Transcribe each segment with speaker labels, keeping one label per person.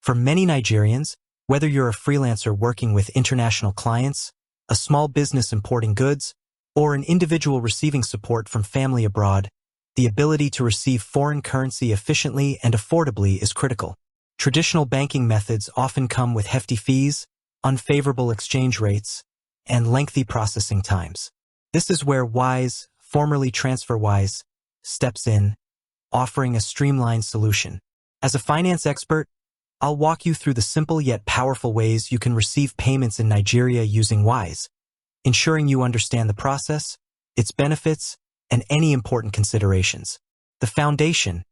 Speaker 1: For many Nigerians, whether you're a freelancer working with international clients, a small business importing goods, or an individual receiving support from family abroad, the ability to receive foreign currency efficiently and affordably is critical. Traditional banking methods often come with hefty fees, unfavorable exchange rates, and lengthy processing times. This is where Wise, formerly TransferWise, steps in, offering a streamlined solution. As a finance expert, I'll walk you through the simple yet powerful ways you can receive payments in Nigeria using Wise, ensuring you understand the process, its benefits, and any important considerations. The foundation,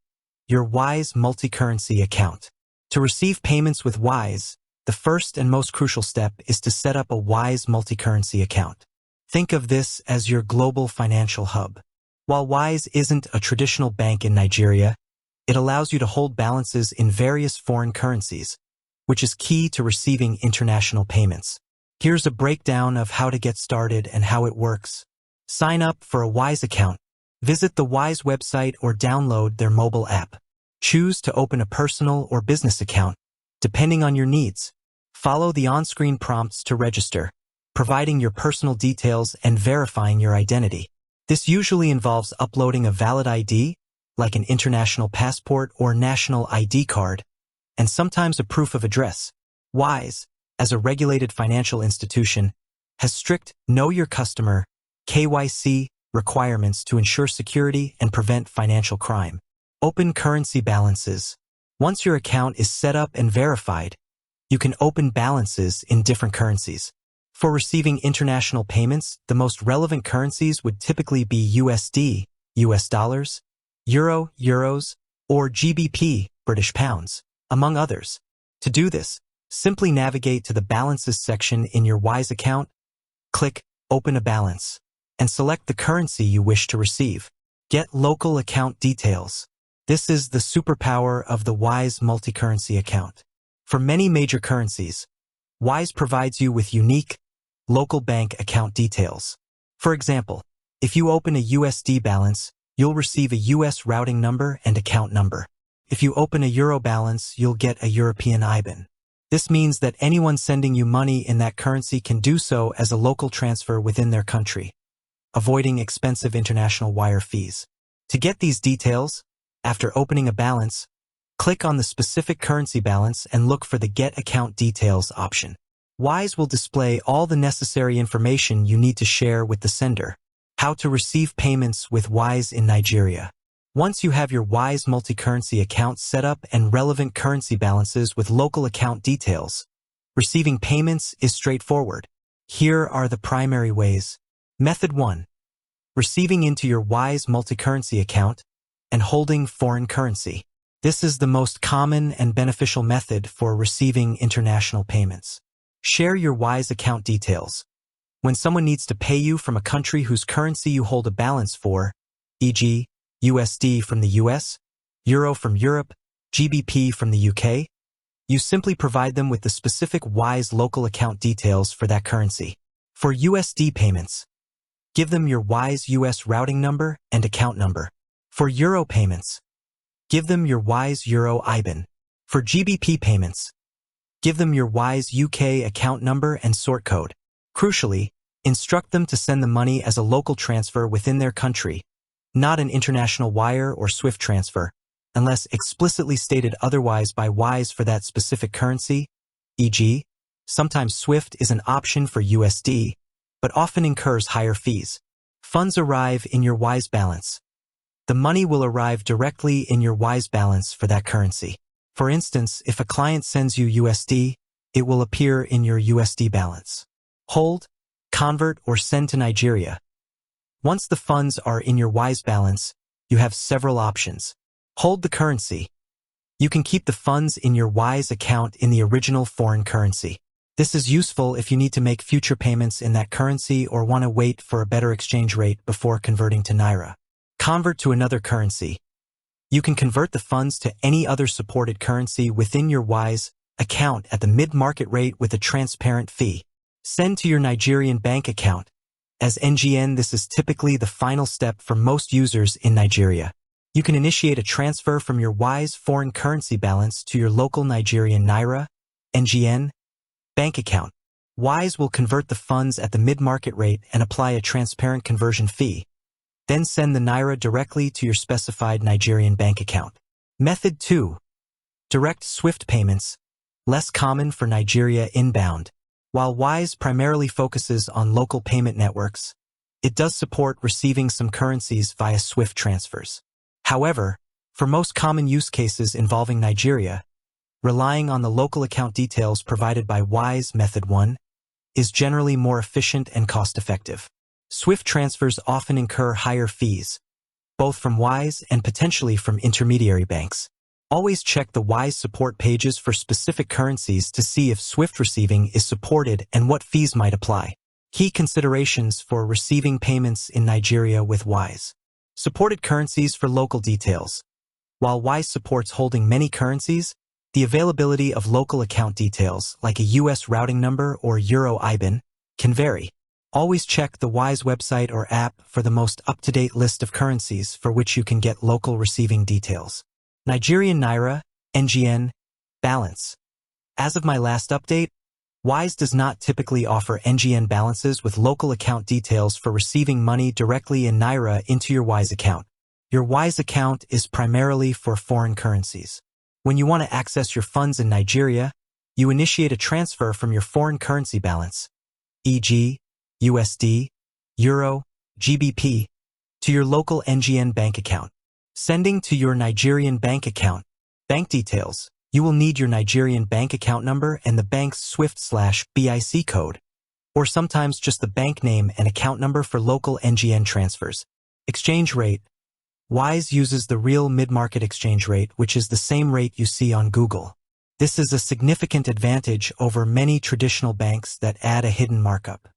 Speaker 1: your Wise multi-currency account. To receive payments with Wise, the first and most crucial step is to set up a Wise multi-currency account. Think of this as your global financial hub. While Wise isn't a traditional bank in Nigeria, it allows you to hold balances in various foreign currencies, which is key to receiving international payments. Here's a breakdown of how to get started and how it works. Sign up for a Wise account. Visit the Wise website or download their mobile app. Choose to open a personal or business account, depending on your needs. Follow the on-screen prompts to register, providing your personal details and verifying your identity. This usually involves uploading a valid ID, like an international passport or national ID card, and sometimes a proof of address. Wise, as a regulated financial institution, has strict Know Your Customer (KYC) requirements to ensure security and prevent financial crime. Open currency balances. Once your account is set up and verified, you can open balances in different currencies. For receiving international payments, the most relevant currencies would typically be USD, US dollars, Euro, Euros, or GBP, British pounds, among others. To do this, simply navigate to the Balances section in your Wise account, click Open a Balance, and select the currency you wish to receive. Get local account details. This is the superpower of the Wise multi-currency account. For many major currencies, Wise provides you with unique, local bank account details. For example, if you open a USD balance, you'll receive a US routing number and account number. If you open a Euro balance, you'll get a European IBAN. This means that anyone sending you money in that currency can do so as a local transfer within their country, avoiding expensive international wire fees. To get these details, after opening a balance, click on the specific currency balance and look for the Get Account Details option. Wise will display all the necessary information you need to share with the sender. How to receive payments with Wise in Nigeria. Once you have your Wise multi-currency account set up and relevant currency balances with local account details, receiving payments is straightforward. Here are the primary ways. Method 1. Receiving into your Wise multi-currency account and holding foreign currency. This is the most common and beneficial method for receiving international payments. Share your Wise account details. When someone needs to pay you from a country whose currency you hold a balance for, e.g., USD from the US, Euro from Europe, GBP from the UK, you simply provide them with the specific Wise local account details for that currency. For USD payments, give them your Wise US routing number and account number. For Euro payments, give them your Wise Euro IBAN. For GBP payments, give them your Wise UK account number and sort code. Crucially, instruct them to send the money as a local transfer within their country, not an international wire or SWIFT transfer, unless explicitly stated otherwise by Wise for that specific currency, e.g., sometimes SWIFT is an option for USD, but often incurs higher fees. Funds arrive in your Wise balance. The money will arrive directly in your Wise balance for that currency. For instance, if a client sends you USD, it will appear in your USD balance. Hold, convert, or send to Nigeria. Once the funds are in your Wise balance, you have several options. Hold the currency. You can keep the funds in your Wise account in the original foreign currency. This is useful if you need to make future payments in that currency or want to wait for a better exchange rate before converting to Naira. Convert to another currency. You can convert the funds to any other supported currency within your Wise account at the mid-market rate with a transparent fee. Send to your Nigerian bank account. As NGN, this is typically the final step for most users in Nigeria. You can initiate a transfer from your Wise foreign currency balance to your local Nigerian Naira, NGN, bank account. Wise will convert the funds at the mid-market rate and apply a transparent conversion fee. Then send the Naira directly to your specified Nigerian bank account. Method 2. Direct SWIFT payments, less common for Nigeria inbound. While Wise primarily focuses on local payment networks, it does support receiving some currencies via SWIFT transfers. However, for most common use cases involving Nigeria, relying on the local account details provided by Wise Method 1 is generally more efficient and cost-effective. SWIFT transfers often incur higher fees, both from Wise and potentially from intermediary banks. Always check the Wise support pages for specific currencies to see if SWIFT receiving is supported and what fees might apply. Key considerations for receiving payments in Nigeria with Wise. Supported currencies for local details. While Wise supports holding many currencies, the availability of local account details, like a US routing number or Euro IBAN, can vary. Always check the Wise website or app for the most up-to-date list of currencies for which you can get local receiving details. Nigerian Naira, NGN, balance. As of my last update, Wise does not typically offer NGN balances with local account details for receiving money directly in Naira into your Wise account. Your Wise account is primarily for foreign currencies. When you want to access your funds in Nigeria, you initiate a transfer from your foreign currency balance, e.g., USD, Euro, GBP, to your local NGN bank account. Sending to your Nigerian bank account. Bank details. You will need your Nigerian bank account number and the bank's SWIFT/BIC code, or sometimes just the bank name and account number for local NGN transfers. Exchange rate. Wise uses the real mid-market exchange rate, which is the same rate you see on Google. This is a significant advantage over many traditional banks that add a hidden markup.